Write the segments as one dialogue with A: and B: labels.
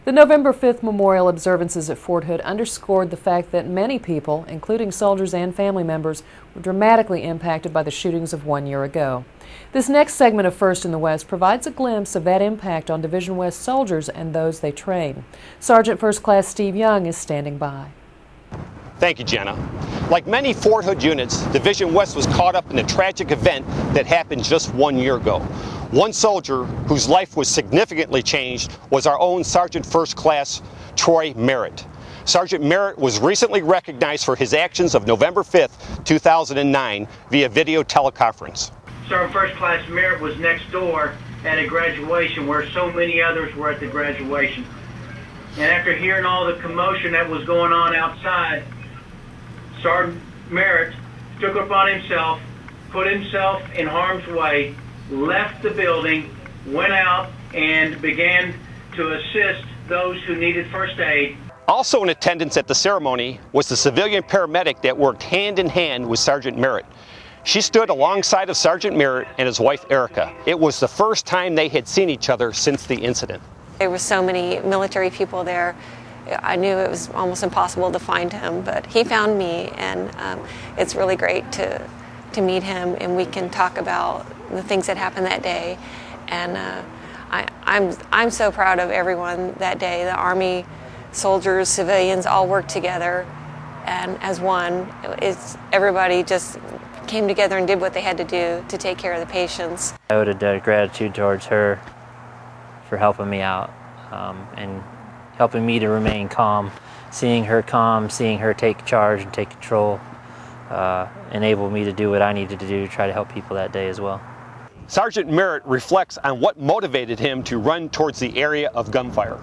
A: The November 5th memorial observances at Fort Hood underscored the fact that many people, including soldiers and family members, were dramatically impacted by the shootings of 1 year ago. This next segment of First in the West provides a glimpse of that impact on Division West soldiers and those they train. Sergeant First Class Steve Young is standing by.
B: Thank you, Jenna. Like many Fort Hood units, Division West was caught up in a tragic event that happened just 1 year ago. One soldier whose life was significantly changed was our own Sergeant First Class Troy Merritt. Sergeant Merritt was recently recognized for his actions of November 5th, 2009 via video teleconference.
C: Sergeant First Class Merritt was next door at a graduation where so many others were at the graduation. And after hearing all the commotion that was going on outside, Sergeant Merritt took it upon himself, put himself in harm's way, left the building, went out, and began to assist those who needed first aid.
B: Also in attendance at the ceremony was the civilian paramedic that worked hand in hand with Sergeant Merritt. She stood alongside of Sergeant Merritt and his wife Erica. It was the first time they had seen each other since the incident.
D: There were so many military people there. I knew it was almost impossible to find him, but he found me, and it's really great to meet him, and we can talk about the things that happened that day. And I'm so proud of everyone that day. The Army, soldiers, civilians all worked together, and as one, everybody just came together and did what they had to do to take care of the patients.
E: I owed a debt of gratitude towards her for helping me out and helping me to remain calm. Seeing her take charge and take control enabled me to do what I needed to do to try to help people that day as well.
B: Sergeant Merritt reflects on what motivated him to run towards the area of gunfire.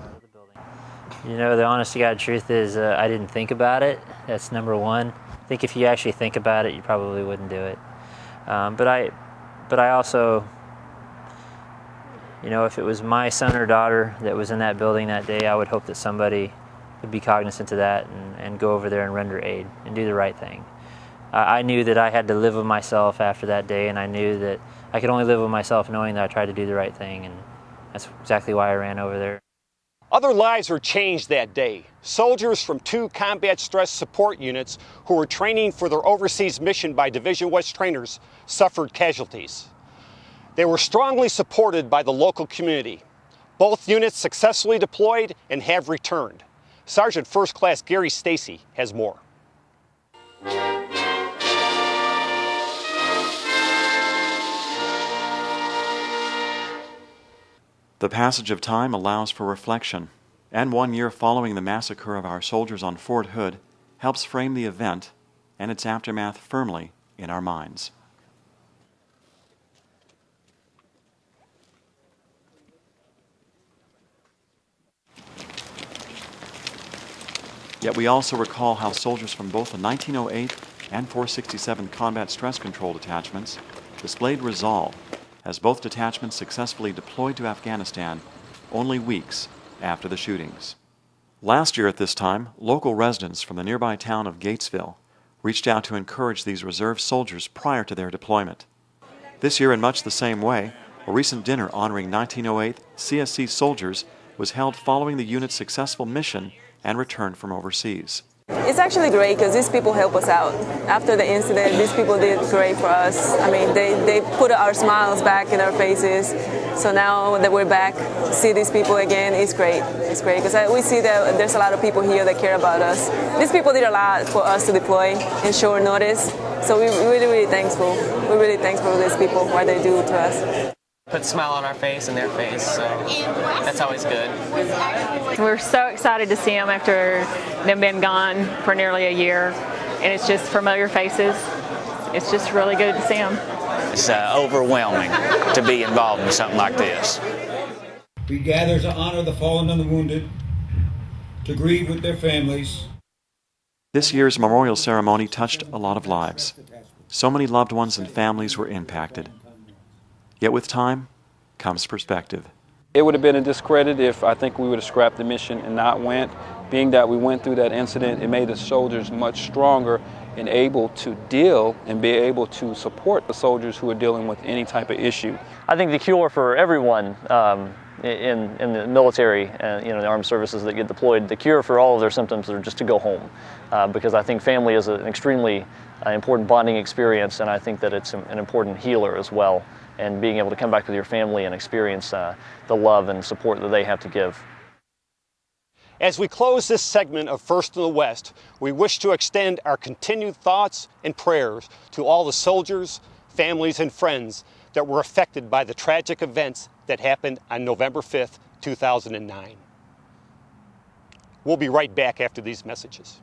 E: You know, the honest to God truth is I didn't think about it. That's number one. I think if you actually think about it, you probably wouldn't do it. But I also, you know, if it was my son or daughter that was in that building that day, I would hope that somebody would be cognizant of that and go over there and render aid and do the right thing. I knew that I had to live with myself after that day, and I knew that I could only live with myself knowing that I tried to do the right thing, and that's exactly why I ran over there.
B: Other lives were changed that day. Soldiers from 2 combat stress support units who were training for their overseas mission by Division West trainers suffered casualties. They were strongly supported by the local community. Both units successfully deployed and have returned. Sergeant First Class Gary Stacy has more.
F: The passage of time allows for reflection, and 1 year following the massacre of our soldiers on Fort Hood helps frame the event and its aftermath firmly in our minds. Yet we also recall how soldiers from both the 1908 and 467 Combat Stress Control detachments displayed resolve as both detachments successfully deployed to Afghanistan only weeks after the shootings. Last year at this time, local residents from the nearby town of Gatesville reached out to encourage these reserve soldiers prior to their deployment. This year, in much the same way, a recent dinner honoring 1908 CSC soldiers was held following the unit's successful mission and return from overseas.
G: It's actually great because these people help us out. After the incident, these people did great for us. I mean, they put our smiles back in our faces. So now that we're back, to see these people again, it's great. It's great because we see that there's a lot of people here that care about us. These people did a lot for us to deploy in short notice. So we're really, really thankful. We're really thankful to these people, what they do to us.
H: Put a smile on our face and their face, so that's always good.
I: We're so excited to see them after they've been gone for nearly a year, and it's just familiar faces. It's just really good to see them.
J: It's overwhelming to be involved in something like this.
K: We gather to honor the fallen and the wounded, to grieve with their families.
F: This year's memorial ceremony touched a lot of lives. So many loved ones and families were impacted. Yet with time comes perspective.
L: It would have been a discredit if I think we would have scrapped the mission and not went. Being that we went through that incident, it made the soldiers much stronger and able to deal and be able to support the soldiers who are dealing with any type of issue.
M: I think the cure for everyone in the military, the armed services that get deployed, the cure for all of their symptoms are just to go home, because I think family is an extremely important bonding experience, and I think that it's an important healer as well, and being able to come back with your family and experience the love and support that they have to give.
B: As we close this segment of First in the West, we wish to extend our continued thoughts and prayers to all the soldiers, families, and friends that were affected by the tragic events that happened on November 5th, 2009. We'll be right back after these messages.